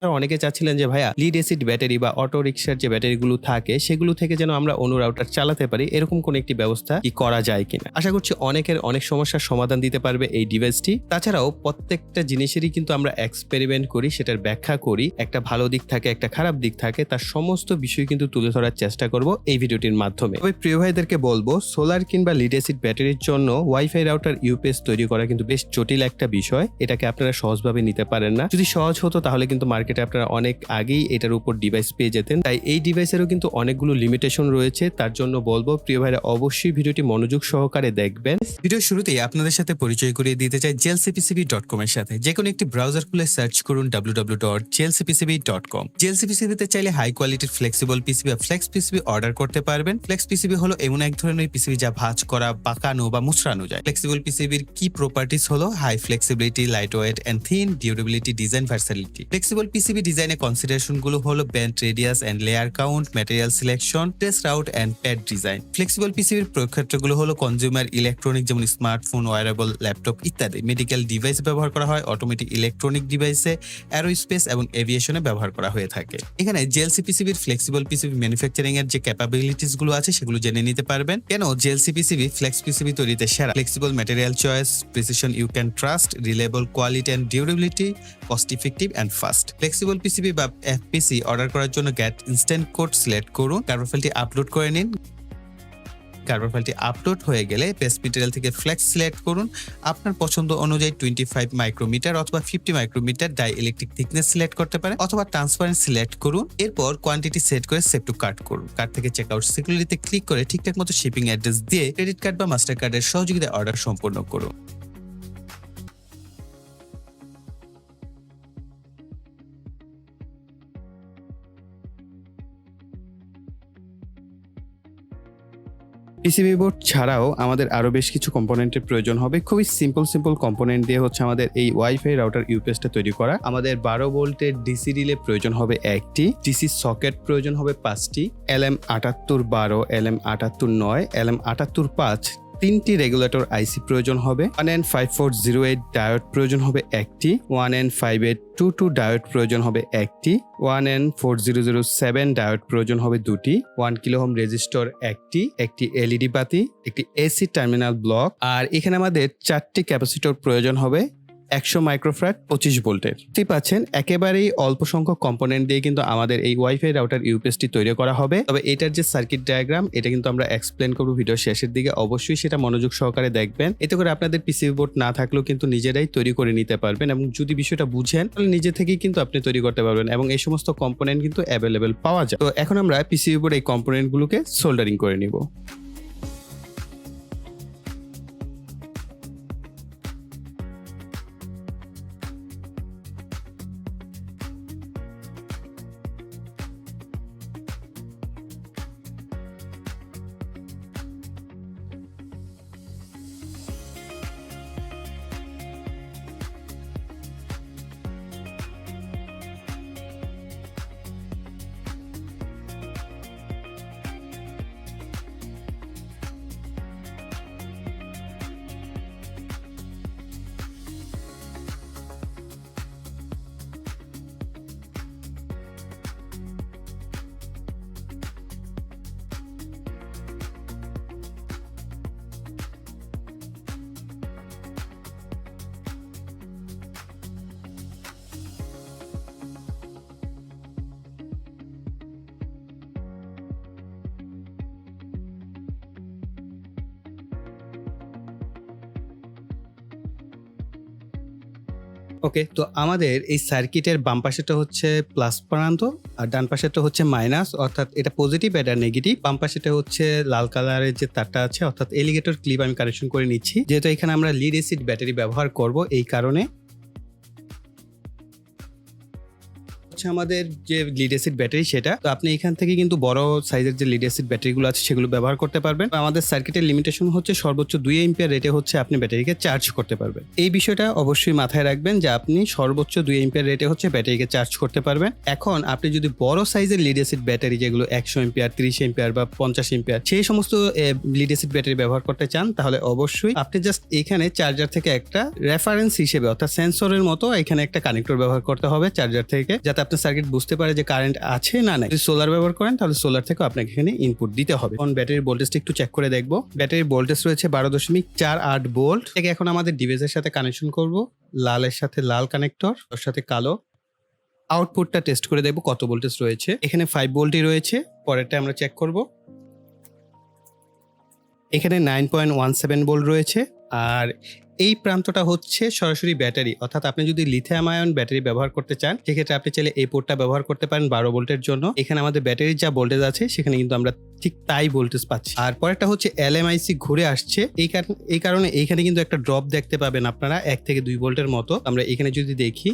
অনেকে চাচ্ছিলেন যে ভাইয়া লিড অ্যাসিড ব্যাটারি বা অটো রিকশার যে ব্যাটারিগুলো থাকে সেগুলো থেকে যেন আমরা অন্য রাউটার চালাতে পারি, এরকম কোন একটি ব্যবস্থা কি করা যায় কিনা। আশা করছি অনেকের অনেক সমস্যার সমাধান দিতে পারবে এই ডিভাইসটি। তাছাড়াও প্রত্যেকটা জিনিসেরই কিন্তু আমরা এক্সপেরিমেন্ট করি, সেটার ব্যাখ্যা করি, একটা ভালো দিক থাকে একটা খারাপ দিক থাকে, তার সমস্ত বিষয় কিন্তু তুলে ধরার চেষ্টা করব এই ভিডিওটির মাধ্যমে। তবে প্রিয় ভাইদেরকে বলবো, সোলার কিংবা লিড অ্যাসিড ব্যাটারির জন্য ওয়াইফাই রাউটার ইউপিএস তৈরি করা কিন্তু বেশ জটিল একটা বিষয়। এটাকে আপনারা সহজভাবে নিতে পারেন না। যদি সহজ হতো তাহলে কিন্তু মার্কেটে আপনারা অনেক আগেই এটার উপর ডিভাইস পেয়ে যেতেন। তাই এই ডিভাইসেরও কিন্তু অনেকগুলো লিমিটেশন রয়েছে। তার জন্য বলবো প্রিয় ভাইরা অবশ্যই ভিডিওটি মনোযোগ সহকারে দেখবেন। ভিডিওর শুরুতেই আপনাদের সাথে পরিচয় করিয়ে দিতে চাই jlcpcb.com এর সাথে। যে কোনো একটি ব্রাউজার খুলে সার্চ করুন www.jlcpcb.com। jlcpcb তে চাইলে হাই কোয়ালিটির ফ্লেক্সিবল পিসিবি বা ফ্লেক্স পিসিবি অর্ডার করতে পারবেন। ফ্লেক্স পিসিবি হলো এমন এক ধরনের পিসিবি যা ভাঁজ করা, পাকানো বা মুচড়ানো যায়। ফ্লেক্সিবল পিসিবির কি প্রপার্টিজ হলো high flexibility, light weight and thin, durability, design versatility. Flexible PCB ডিজাইনে কনসিডারেশন গুলো হলো bend radius and layer count, material selection, test route and pad design. Flexible পিসিবির প্রয়োগ ক্ষেত্রগুলো হলো কনজিউমার ইলেকট্রনিক যেমন স্মার্টফোন, ওয়্যারেবল, ল্যাপটপ ইত্যাদি। মেডিকেল ডিভাইস ব্যবহার করা হয়, অটোমেটিক ইলেকট্রনিক ডিভাইসে, অ্যারোস্পেস এবং এভিয়েশনে ব্যবহার করা হয়ে থাকে। এখানে জেএলসি পিসিবির ফ্লেক্সিবল পিসিবি ম্যানুফ্যাকচারিং এর যে ক্যাপাবিলিটিস গুলো আছে সেগুলো জেনে নিতে পারবেন। কেন জেএলসি পিসিবি ফ্লেক্স পিসিবি তৈরিতে সেরা। Flexible material choice, precision you can trust, reliable quality and durability, cost effective and fast. Flexible PCB বা এফপিসি অর্ডার করার জন্য গেট ইনস্ট্যান্ট কোড সিলেক্ট করুন, কার্বন ফাইলটি আপলোড করে নিন। কার্বন ফাইলটি আপলোড হয়ে গেলে পেস্ট মেটেরিয়াল থেকে ফ্লেক্স সিলেক্ট করুন। আপনার পছন্দ অনুযায়ী 25 মাইক্রোমিটার অথবা 50 micrometer dielectric thickness select করতে পারেন অথবা ট্রান্সপারেন্ট সিলেক্ট করুন। এরপর কোয়ান্টিটি সেট করে সেভ টু কার্ট করুন। কার্ট থেকে চেকআউট সিকিউরিটিতে ক্লিক করে ঠিকঠাক মতো শিপিং অ্যাড্রেস দিয়ে ক্রেডিট কার্ড বা মাস্টার কার্ডের সহযোগিতায় অর্ডার সম্পন্ন করুন। পিসিবি বোর্ড ছাড়াও আমাদের আরো বেশ কিছু কম্পোনেন্টের প্রয়োজন হবে। খুবই সিম্পল কম্পোনেন্ট দিয়ে হচ্ছে আমাদের এই ওয়াইফাই রাউটার ইউপিএসটা তৈরি করা। আমাদের 12 ভোল্টের ডিসি রিলে প্রয়োজন হবে একটি, ডিসি সকেট প্রয়োজন হবে 5টি, LM7812, LM7809, LM7805, 3টি রেগুলেটর আইসি প্রয়োজন হবে, 1N5408 ডায়োড প্রয়োজন হবে একটি, 1N5822 ডায়োড প্রয়োজন হবে একটি, 1N4007 ডায়োড প্রয়োজন হবে দুটি, 1 কিলো ওহম রেজিস্টর একটি এলইডি বাতি, একটি এসি টার্মিনাল ব্লক, আর এখানে আমাদের 4টি ক্যাপাসিটর প্রয়োজন হবে 100 মাইক্রোফ্যারাড 25 ভোল্টের। ঠিক পাচ্ছেন, একেবারেই অল্প সংখ্যক কম্পোনেন্ট দিয়ে কিন্তু আমাদের এই ওয়াইফাই রাউটার ইউপিএসটি তৈরি করা হবে। তবে এটার যে সার্কিট ডায়াগ্রাম এটা কিন্তু আমরা এক্সপ্লেন করব ভিডিওর শেষের দিকে, অবশ্যই সেটা মনোযোগ সহকারে দেখবেন। এতে করে আপনাদের পিসিবি বোর্ড না থাকলেও কিন্তু নিজেরাই তৈরি করে নিতে পারবেন এবং যদি বিষয়টা বুঝেন তাহলে নিজে থেকেই কিন্তু আপনি তৈরি করতে পারবেন এবং এই সমস্ত কম্পোনেন্ট কিন্তু অ্যাভেলেবেল পাওয়া যায়। তো এখন আমরা পিসিবি বোর্ড এই কম্পোনেন্টগুলোকে সোল্ডারিং করে নিব। ওকে, তো আমাদের এই সার্কিটের বাম পাশেটা হচ্ছে প্লাস প্রান্ত আর ডান পাশেটা হচ্ছে মাইনাস, অর্থাৎ এটা পজিটিভ এটা নেগেটিভ। বাম পাশেটা হচ্ছে লাল কালারের যে তারটা আছে অর্থাৎ এলিগেটর ক্লিপ আমি কানেকশন করে নিচ্ছি, যেহেতু এখানে আমরা লিড অ্যাসিড ব্যাটারি ব্যবহার করব এই কারণে। আমাদের যে লিড অ্যাসিড ব্যাটারি সেটা, তো আপনি এখান থেকে কিন্তু বড় সাইজের যে লিড অ্যাসিড ব্যাটারিগুলো আছে সেগুলো ব্যবহার করতে পারবেন। আমাদের সার্কিটের লিমিটেশন হচ্ছে সর্বোচ্চ 2 এম্পিয়ার রেটে হচ্ছে আপনি ব্যাটারিকে চার্জ করতে পারবেন। এই বিষয়টা অবশ্যই মাথায় রাখবেন যে আপনি সর্বোচ্চ 2 এম্পিয়ার রেটে হচ্ছে ব্যাটারিকে চার্জ করতে পারবেন। এখন আপনি যদি বড় সাইজের লিড অ্যাসিড ব্যাটারি যেগুলো 100 এম্পিয়ার, 30 এম্পিয়ার বা 50 এম্পিয়ার সেই সমস্ত লিড অ্যাসিড ব্যাটারি ব্যবহার করতে চান তাহলে অবশ্যই আপনি জাস্ট এখানে চার্জার থেকে একটা রেফারেন্স হিসেবে অর্থাৎ সেন্সরের মতো এখানে একটা কানেক্টর ব্যবহার করতে হবে চার্জার থেকে, যাতে আপনার সার্কিট বুঝতে পারে যে কারেন্ট আছে না নাই। যদি সোলার ব্যবহার করেন তাহলে সোলার থেকে আপনাকে এখানে ইনপুট দিতে হবে। এখন ব্যাটারির ভোল্টেজটা একটু চেক করে দেখবো। ব্যাটারির ভোল্টেজ রয়েছে 12.48 ভোল্ট। থেকে এখন আমাদের ডিভাইসের সাথে কানেকশন করব। লালের সাথে লাল কানেক্টর, ওর সাথে কালো। আউটপুটটা টেস্ট করে দেখবো কত ভোল্টেজ রয়েছে। এখানে 5 ভোল্টই রয়েছে। পরেরটা আমরা চেক করব। এখানে 9.17 ভোল্ট রয়েছে। আর এই প্রান্তটা হচ্ছে সরাসরি ব্যাটারি, অর্থাৎ আপনি যদি লিথিয়াম আয়ন ব্যাটারি ব্যবহার করতে চান সেক্ষেত্রে আপনি চাইলে এই পোর্টটা ব্যবহার করতে পারেন 12 ভোল্টের জন্য। এখানে আমাদের ব্যাটারির যা ভোল্টেজ আছে সেখানে কিন্তু আমরা ঠিক তাই ভোল্টেজ পাচ্ছি। আর পরেরটা হচ্ছে এলএমআইসি ঘুরে আসছে, এই কারণে এইখানে কিন্তু একটা ড্রপ দেখতে পাবেন আপনারা 1 থেকে 2 ভোল্টের মতো। আমরা এখানে যদি দেখি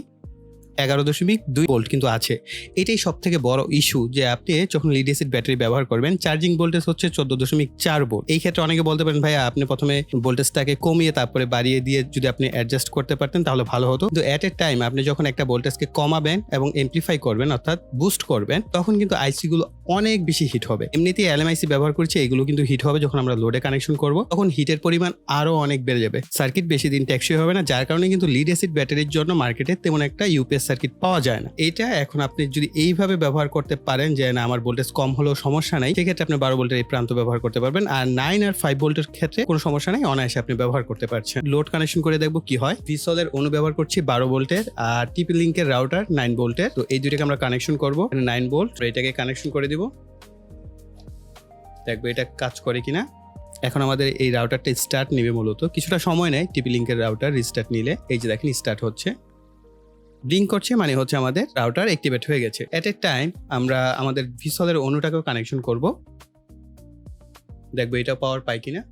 11.2 ভোল্ট কিন্তু আছে। এটাই সব থেকে বড় ইস্যু যে আপনি যখন লিড অ্যাসিড ব্যাটারি ব্যবহার করবেন চার্জিং ভোল্টেজ হচ্ছে 14.4 ভোল্ট। এই ক্ষেত্রে অনেকে বলতে পারেন ভাইয়া আপনি প্রথমে ভোল্টেজটাকে কমিয়ে তারপরে বাড়িয়ে দিয়ে যদি আপনি অ্যাডজাস্ট করতে পারতেন তাহলে ভালো হতো। কিন্তু এট এ টাইম আপনি যখন একটা ভোল্টেজকে কমাবেন এবং এমপ্লিফাই করবেন অর্থাৎ বুস্ট করবেন তখন কিন্তু আইসি গুলো অনেক বেশি হিট হবে। এমনিতেই এলএমআইসি ব্যবহার করছি, এগুলো কিন্তু হিট হবে যখন আমরা লোডে কানেকশন করব, তখন হিটের পরিমাণ আরো অনেক বেড়ে যাবে। সার্কিট বেশি দিন টেকসই হবে না, যার কারণে কিন্তু লিড অ্যাসিড ব্যাটারির জন্য মার্কেটে তেমন একটা ইউপিএস সার্কিট পাওয়া যায় না। এটা এখন আপনি যদি এইভাবে ব্যবহার করতে পারেন যে না আমার ভোল্টেজ কম হলেও সমস্যা নাই, সেক্ষেত্রে আপনি 12 ভোল্টের এই প্রান্ত ব্যবহার করতে পারবেন। আর 9 আর 5 ভোল্টের ক্ষেত্রে কোনো সমস্যা নেই, অনায়াসে আপনি ব্যবহার করতে পারছেন। লোড কানেকশন করে দেখবো কি হয়। ভিসল এর অনু ব্যবহার করছি 12 ভোল্টের আর টিপি লিঙ্কের রাউটার 9 ভোল্টের। তো এই দুইটাকে আমরা কানেকশন করবো 9 ভোল্ট। এটাকে কানেকশন করে দিব, দেখবো এটা কাজ করে কিনা। এখন আমাদের এই রাউটারটা স্টার্ট নিবে, মূলত কিছুটা সময় নেয় টিপি লিঙ্কের রাউটার রিস্টার্ট নিলে। এই যে দেখেন স্টার্ট হচ্ছে, ব্লিঙ্ক করছে, মানে হচ্ছে আমাদের রাউটার অ্যাক্টিভেট হয়ে গেছে। এট এ টাইম আমরা আমাদের ভিসলের অনুটাকেও কানেকশন করব, দেখবো এটা পাওয়ার পাই কিনা।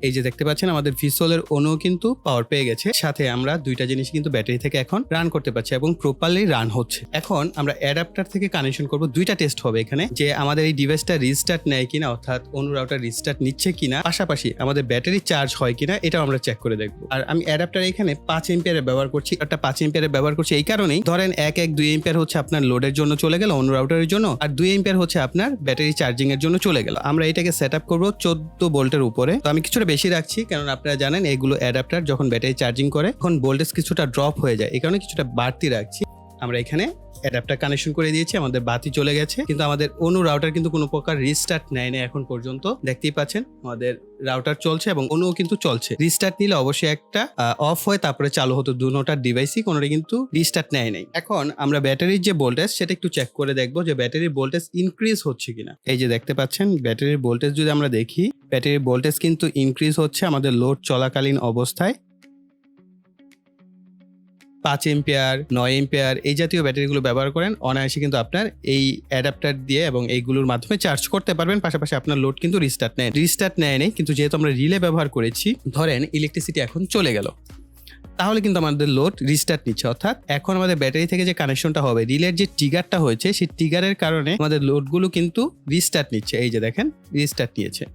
এই যে দেখতে পাচ্ছেন আমাদের ভিসলের অনু কিন্তু পাওয়ার পেয়ে গেছে। সাথে আমরা দুইটা জিনিস কিন্তু ব্যাটারি থেকে এখন রান করতে পারছি এবং প্রপারলি রান হচ্ছে। এখন আমরা অ্যাডাপ্টার থেকে কানেকশন করব। দুইটা টেস্ট হবে এখানে, যে আমাদের এই ডিভাইসটা রিস্টার্ট নেয় কিনা, অর্থাৎ অনু রাউটার রিস্টার্ট নিচ্ছে কিনা, পাশাপাশি আমাদের ব্যাটারি চার্জ হয় কিনা এটাও আমরা চেক করে দেখবো। আর আমি অ্যাডাপ্টার এখানে 5 এম্পিয়ারের ব্যবহার করছি। একটা 5 এম্পিয়ারের ব্যবহার করছি এই কারণেই, ধরেন 2 এম্পিয়ার হচ্ছে আপনার লোডের জন্য চলে গেল অনু রাউটারের জন্য, আর 2 এম্পিয়ার হচ্ছে আপনার ব্যাটারি চার্জিং এর জন্য চলে গেল। আমরা এটাকে সেট আপ করবো 14 ভোল্টের উপরে। তো আমি কিছুটা বেশি রাখছি, কারণ আপনারা জানেন এগুলো অ্যাডাপ্টার যখন ব্যাটারি চার্জিং করে তখন ভোল্টেজ কিছুটা ড্রপ হয়ে যায়, এই কারণে কিছুটা বাড়তি রাখছি। আমরা এখানে অ্যাডাপ্টার কানেকশন করে দিয়েছি, আমাদের বাতি চলে গেছে, কিন্তু আমাদের অনু রাউটার কিন্তু কোনো প্রকার রিস্টার্ট নেয় না এখন পর্যন্ত। দেখতেই পাচ্ছেন আমাদের রাউটার চলছে এবং অনুও কিন্তু চলছে। রিস্টার্ট নিলে অবশ্যই একটা অফ হয় তারপরে চালু হতো, দুটোটার ডিভাইসই কোনোটা কিন্তু রিস্টার্ট নেয় নাই। এখন আমরা ব্যাটারির যে ভোল্টেজ সেটা একটু চেক করে দেখবো যে ব্যাটারির ভোল্টেজ ইনক্রিজ হচ্ছে কিনা। এই যে দেখতে পাচ্ছেন ব্যাটারির ভোল্টেজ যদি আমরা দেখি, ব্যাটারির ভোল্টেজ কিন্তু ইনক্রিজ হচ্ছে আমাদের লোড চলাকালীন অবস্থায়। 5 এম্পিয়ার 9 এম্পিয়ার এই জাতীয় ব্যাটারিগুলো ব্যবহার করেন, অনায়াসে কিন্তু আপনার এই অ্যাডাপ্টার দিয়ে এবং এইগুলোর মাধ্যমে চার্জ করতে পারবেন। পাশাপাশি আপনার লোড কিন্তু রিস্টার্ট নেয়, কিন্তু যেহেতু আমরা রিলে ব্যবহার করেছি, ধরেন ইলেকট্রিসিটি এখন চলে গেল, তাহলে কিন্তু আমাদের লোড রিস্টার্ট নিচ্ছে। অর্থাৎ এখন আমাদের ব্যাটারি থেকে যে কানেকশনটা হবে, রিলের যে ট্রিগারটা হয়েছে সেই ট্রিগারের কারণে আমাদের লোডগুলো কিন্তু রিস্টার্ট নিচ্ছে। এই যে দেখেন রিস্টার্ট নিয়েছে,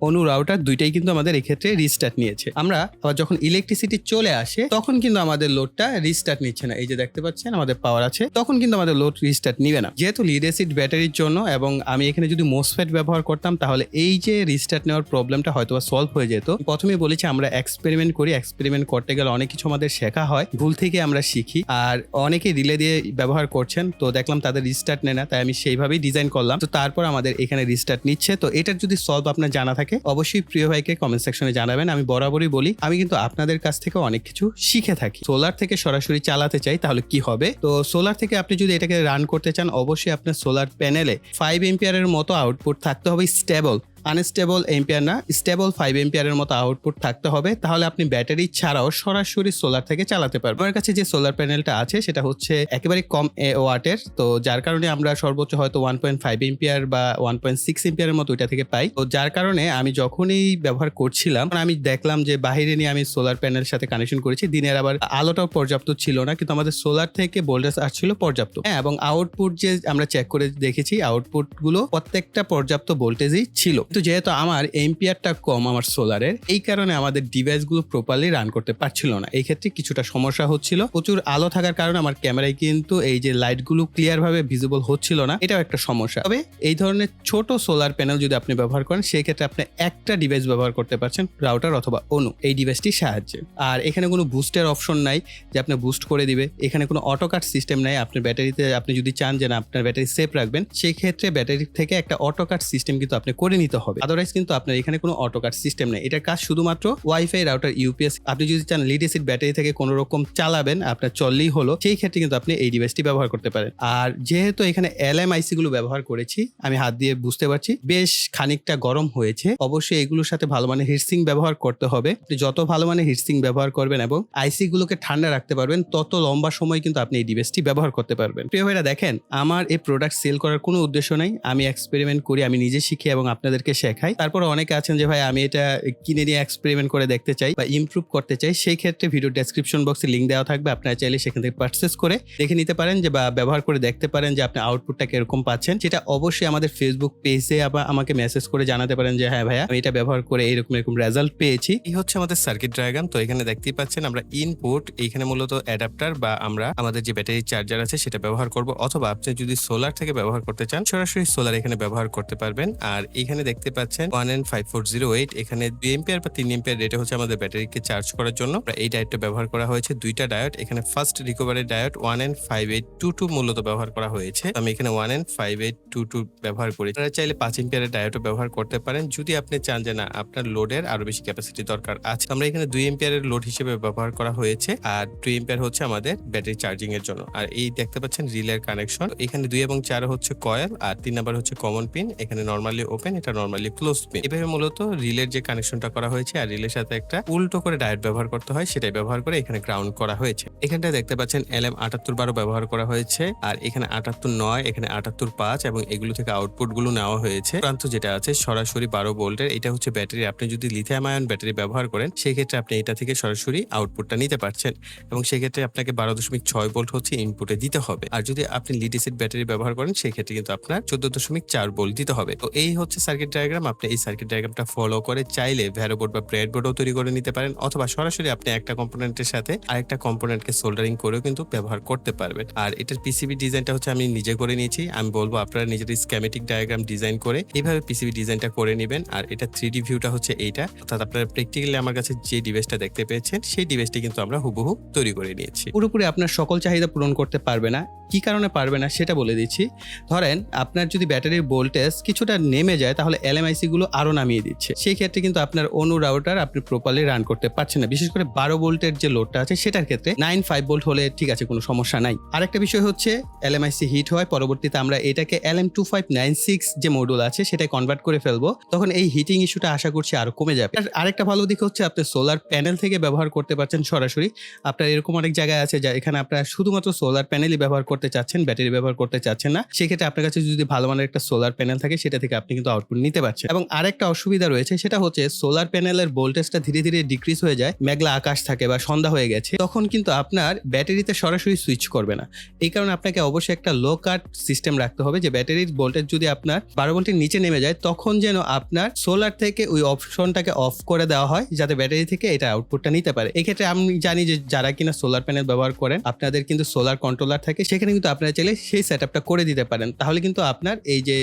অনু রাউটার দুইটাই কিন্তু আমাদের এক্ষেত্রে রিস্টার্ট নিয়েছে। আমরা আবার যখন ইলেকট্রিসিটি চলে আসে তখন কিন্তু আমাদের লোডটা রিস্টার্ট নিচ্ছে না। এই যে দেখতে পাচ্ছেন আমাদের পাওয়ার আছে, তখন কিন্তু আমাদের লোড রিস্টার্ট নিবে না, যেহেতু লিড অ্যাসিড ব্যাটারির জন্য। এবং আমি এখানে যদি মোসফেট ব্যবহার করতাম তাহলে এই যে রিস্টার্ট নেওয়ার প্রবলেমটা হয়তো সলভ হয়ে যেত। প্রথমেই বলেছি আমরা এক্সপেরিমেন্ট করি, এক্সপেরিমেন্ট করতে গেলে অনেক কিছু আমাদের শেখা হয়, ভুল থেকে আমরা শিখি। আর অনেকে রিলে দিয়ে ব্যবহার করছেন, তো দেখলাম তাদের রিস্টার্ট নেয় না, তাই আমি সেইভাবেই ডিজাইন করলাম। তো তারপর আমাদের এখানে রিস্টার্ট নিচ্ছে। তো এটার যদি সলভ আপনার জানা থাকে অবশ্যই প্রিয় ভাইকে কমেন্ট সেকশনে জানাবেন। আমি বরাবরই বলি আমি কিন্তু আপনাদের কাছ থেকে অনেক কিছু শিখে থাকি। সোলার থেকে সরাসরি চালাতে চাই তাহলে কি হবে, তো সোলার থেকে আপনি যদি এটাকে রান করতে চান অবশ্যই আপনার সোলার প্যানেলে 5 এম্পিয়ারের মতো আউটপুট থাকতে হবে, স্টেবল, আনস্টেবল এম্পিয়ার না, স্টেবল 5 এম্পিয়ারের মতো আউটপুট থাকতে হবে। তাহলে আপনি ব্যাটারি ছাড়াও সরাসরি সোলার থেকে চালাতে পারবেন। আমার কাছে যে সোলার প্যানেলটা আছে সেটা হচ্ছে একেবারে কম ওয়াটের, তো যার কারণে আমরা সর্বোচ্চ হয়তো 1.5 এম্পিয়ার বা 1.6 এম্পিয়ারের মতো ওইটা থেকে পাই। তো যার কারণে আমি যখনই ব্যবহার করছিলাম আমি দেখলাম যে বাহিরে নিয়ে আমি সোলার প্যানেলের সাথে কানেকশন করেছি, দিনের আবার আলোটাও পর্যাপ্ত ছিল না, কিন্তু আমাদের সোলার থেকে ভোল্টেজ আসছিল পর্যাপ্ত। হ্যাঁ, এবং আউটপুট যে আমরা চেক করে দেখেছি আউটপুট গুলো প্রত্যেকটা পর্যাপ্ত ভোল্টেজই ছিল। তো যেহেতু আমার এম্পিয়ারটা কম আমার সোলারের, এই কারণে আমাদের ডিভাইসগুলো প্রপারলি রান করতে পারছিল না। এই ক্ষেত্রে কিছুটা সমস্যা হচ্ছিল। প্রচুর আলো থাকার কারণে আমার ক্যামেরায় কিন্তু এই যে লাইটগুলো ক্লিয়ার ভাবে ভিজিবল হচ্ছিল না, এটাও একটা সমস্যা। তবে এই ধরনের ছোট সোলার প্যানেল যদি আপনি ব্যবহার করেন, সেই ক্ষেত্রে আপনি একটা ডিভাইস ব্যবহার করতে পারছেন, রাউটার অথবা অনু এই ডিভাইসটির সাহায্যে। আর এখানে কোনো বুস্টের অপশন নাই যে আপনি বুস্ট করে দিবে, এখানে কোনো অটো কাট সিস্টেম নাই। আপনার ব্যাটারিতে আপনি যদি চান যে না আপনার ব্যাটারি সেফ রাখবেন, সেই ক্ষেত্রে ব্যাটারি থেকে একটা অটো কাট সিস্টেম কিন্তু আপনি করে নিতে হবে। আদারওয়াইজ কিন্তু আপনার এখানে কোনো অটো কাট সিস্টেম নেই। এটার কাজ শুধুমাত্র ওয়াইফাই, রাউটার, ইউপিএস। আপনি যদি চান লিড অ্যাসিড ব্যাটারি থেকে কোনো রকম চালাবেন, আপনার চললেই হলো, সেই ক্ষেত্রে কিন্তু আপনি এই ডিভাইসটি ব্যবহার করতে পারেন। আর যেহেতু এখানে এলএমআইসি গুলো ব্যবহার করেছি, আমি হাত দিয়ে বুঝতে পারছি বেশ খানিকটা গরম হয়েছে। অবশ্যই এগুলোর সাথে ভালো মানের হিটসিং ব্যবহার করতে হবে। আপনি যত ভালো মানের হিটসিং ব্যবহার করবেন এবং আইসি গুলোকে ঠান্ডা রাখতে পারবেন, তত লম্বা সময় কিন্তু আপনি এই ডিভাইসটি ব্যবহার করতে পারবেন। প্রিয় ভাইরা, দেখেন আমার এই প্রোডাক্ট সেল করার কোনো উদ্দেশ্য নাই। আমি এক্সপেরিমেন্ট করি, আমি নিজে শিখি এবং আপনাদেরকে শেখাই। তারপর অনেকে আছেন যে ভাই আমি এটা কিনে নিয়ে এক্সপেরিমেন্ট করে দেখতে চাই বা ইমপ্রুভ করতে চাই, সেই ক্ষেত্রে ভিডিও ডেসক্রিপশন বক্সে লিঙ্ক দেওয়া থাকবে, আপনারা চাইলে সেখান থেকে পারচেস করে দেখে নিতে পারেন যে বা ব্যবহার করে দেখতে পারেন যে আপনি আউটপুটটা কিরকম পাচ্ছেন। সেটা অবশ্যই আমাদের ফেসবুক পেজে আবার আমাকে মেসেজ করে জানাতে পারেন যে হ্যাঁ ভাইয়া আমি এটা ব্যবহার করে এরকম রেজাল্ট পেয়েছি। এই হচ্ছে আমাদের সার্কিট ডায়াগ্রাম। তো এখানে দেখতেই পাচ্ছেন আমরা ইনপুট, এইখানে মূলত অ্যাডাপ্টার বা আমরা আমাদের যে ব্যাটারি চার্জার আছে সেটা ব্যবহার করব, অথবা আপনি যদি সোলার থেকে ব্যবহার করতে চান সরাসরি সোলার এখানে ব্যবহার করতে পারবেন। আর এখানে দেখতে পাচ্ছেন 1N5408, এখানে 2 এম্পিয়ার বা 3 এম্পিয়ার রেটে হচ্ছে আমাদের ব্যাটারিকে চার্জ করার জন্য এই ডায়োডটা ব্যবহার করা হয়েছে। দুইটা ডায়োড, এখানে ফার্স্ট রিকভারি ডায়োড 1N5822 মূলত ব্যবহার করা হয়েছে। আমি এখানে 1N5822 ব্যবহার করি। আপনারা চাইলে 5 এম্পিয়ারের ডায়োডও ব্যবহার করতে পারেন যদি আপনি চান যে না আপনার লোডের আরো বেশি ক্যাপাসিটি দরকার আছে। আমরা এখানে 2 এম্পিয়ারের লোড হিসেবে ব্যবহার করা হয়েছে, আর 2 এম্পিয়ার হচ্ছে আমাদের ব্যাটারি চার্জিং এর জন্য। আর এই দেখতে পাচ্ছেন রিলের কানেকশন, এখানে 2 এবং 4 হচ্ছে কয়েল, আর 3 নাম্বার হচ্ছে কমন পিন। এখানে নরমালি ওপেন, এটা নরমালি ক্লোজ পিন। এভাবে মূলত রিলের যে কানেকশনটা করা হয়েছে, আর রিলের সাথে একটা উল্টো করে ডায়োড ব্যবহার করতে হয়, সেটাই ব্যবহার করে এখানে গ্রাউন্ড করা হয়েছে। এখানটা দেখতে পাচ্ছেন LM7812 ব্যবহার করা হয়েছে, আর এখানে 7809, এখানে 7805 এবং এগুলো থেকে আউটপুট গুলো নেওয়া হয়েছে। প্রান্ত যেটা আছে সরাসরি 12 ভোল্টের, এটা হচ্ছে ব্যাটারি। আপনি যদি লিথিয়াম আয়ন ব্যাটারি ব্যবহার করেন সেই ক্ষেত্রে আপনি এটা থেকে সরাসরি আউটপুটটা নিতে পারছেন, এবং সেই ক্ষেত্রে আপনাকে 12.6 ভোল্ট হচ্ছে ইনপুটে দিতে হবে। আর যদি আপনি লিড অ্যাসিড ব্যাটারি ব্যবহার করেন সেই ক্ষেত্রে কিন্তু আপনার 14.4 ভোল্ট দিতে হবে। তো এই হচ্ছে সার্কিট ডায়াগ্রাম। আপনি এই সার্কিট ডায়াগ্রামটা ফলো করে চাইলে ভ্যারোবোর্ড বা ব্রেডবোর্ডও তৈরি করে নিতে পারেন, অথবা সরাসরি আপনি একটা কম্পোনেন্টের সাথে আরেকটা কম্পোনেন্টকে সোল্ডারিং করেও কিন্তু ব্যবহার করতে পারবেন। আর এটার পিসিবি ডিজাইনটা হচ্ছে আমি নিজে করে নিয়েছি। আমি বলবো আপনারা নিজের স্কেমেটিক ডায়াগ্রাম ডিজাইন করে এইভাবে পিসিবি ডিজাইনটা করে নেবেন। আর এটা 3D ভিউটা হচ্ছে এইটা, অর্থাৎ আপনারা প্র্যাকটিক্যালি আমার কাছে যে ডিভাইসটা দেখতে পেয়েছেন সেই ডিভাইসটি কিন্তু আমরা হুবহু তৈরি করে নিয়েছি। পুরোপুরি আপনার সকল চাহিদা পূরণ করতে পারবে না, কি কারণে পারবে না সেটা বলে দিচ্ছি। ধরেন আপনার যদি ব্যাটারির ভোল্টেজ কিছুটা নেমে যায়, তাহলে এলএমআইসি গুলো আরো নামিয়ে দিচ্ছে, সেই ক্ষেত্রে কিন্তু আপনার অনু রাউটার আপনি প্রপারলি রান করতে পারছেন না। বিশেষ করে 12 ভোল্টের যে লোডটা আছে সেটার ক্ষেত্রে 9.5 ভোল্ট হলে ঠিক আছে, কোনো সমস্যা নাই। আরেকটা বিষয় হচ্ছে এলএমআইসি হিট হয়, পরবর্তীতে আমরা এটাকে LM2596 যে মডিউল আছে সেটাই কনভার্ট করে ফেলবো, তখন এই হিটিং ইস্যুটা আশা করছি আরো কমে যাবে। আর আরেকটা ভালো দিক হচ্ছে আপনি সোলার প্যানেল থেকে ব্যবহার করতে পারছেন সরাসরি। আপনার এরকম অনেক জায়গায় আছে যা এখানে আপনারা শুধুমাত্র সোলার প্যানেলই ব্যবহার করতে চাচ্ছেন, ব্যাটারি ব্যবহার করতে চাচ্ছেন না, সেক্ষেত্রে আপনার কাছে যদি ভালো মানের একটা সোলার প্যানেল থাকে সেটা থেকে আপনি কিন্তু আউটপুট নিতে পারছেন। এবং আরেকটা অসুবিধা রয়েছে, সেটা হচ্ছে সোলার প্যানেলের ভোল্টেজটা ধীরে ধীরে ডিক্রিজ হয়ে যায়, মেঘলা আকাশ থাকে বা সন্ধ্যা হয়ে গেছে, তখন কিন্তু আপনার ব্যাটারিতে সরাসরি সুইচ করবে না। এই কারণে আপনাকে অবশ্যই একটা লো কাট সিস্টেম রাখতে হবে, যে ব্যাটারির ভোল্টেজ যদি আপনার 12 ভোল্টের নিচে নেমে যায় তখন যেন আপনার সোলার থেকে ওই অপশনটাকে অফ করে দেওয়া হয়, যাতে ব্যাটারি থেকে এটা আউটপুটটা নিতে পারে। এক্ষেত্রে আমি জানি যে যারা কিনা সোলার প্যানেল ব্যবহার করেন আপনাদের কিন্তু সোলার কন্ট্রোলার থাকে, সেখানে কিন্তু আপনারা চাইলে সেই সেটআপটা করে দিতে পারেন। তাহলে কিন্তু আপনার এই যে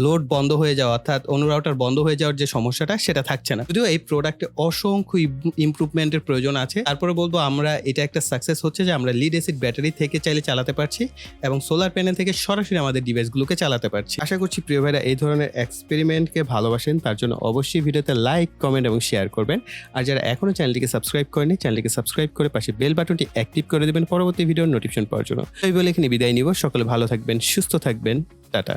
লোড বন্ধ হয়ে যাওয়া অর্থাৎ অনু রাউটার বন্ধ হয়ে যাওয়ার যে সমস্যাটা সেটা থাকছে না। যদিও এই প্রোডাক্টে অসংখ্য ইমপ্রুভমেন্টের প্রয়োজন আছে, তারপরে বলবো আমরা এটা একটা সাকসেস হচ্ছে যে আমরা লিড অ্যাসিড ব্যাটারি থেকে চাইলে চালাতে পারছি এবং সোলার প্যানেল থেকে সরাসরি আমাদের ডিভাইসগুলোকে চালাতে পারছি। আশা করছি প্রিয় ভাইরা এই ধরনের এক্সপেরিমেন্টকে ভালোবাসেন, তার জন্য অবশ্যই ভিডিওতে লাইক, কমেন্ট এবং শেয়ার করবেন। আর যারা এখনো চ্যানেলটিকে সাবস্ক্রাইব করেনি, চ্যানেলটিকে সাবস্ক্রাইব করে পাশে বেল বাটনটি অ্যাক্টিভ করে দেবেন পরবর্তী ভিডিওর নোটিফিকেশন পাওয়ার জন্য। এই বলে এখানে বিদায় নিব। সকলে ভালো থাকবেন, সুস্থ থাকবেন, টাটা।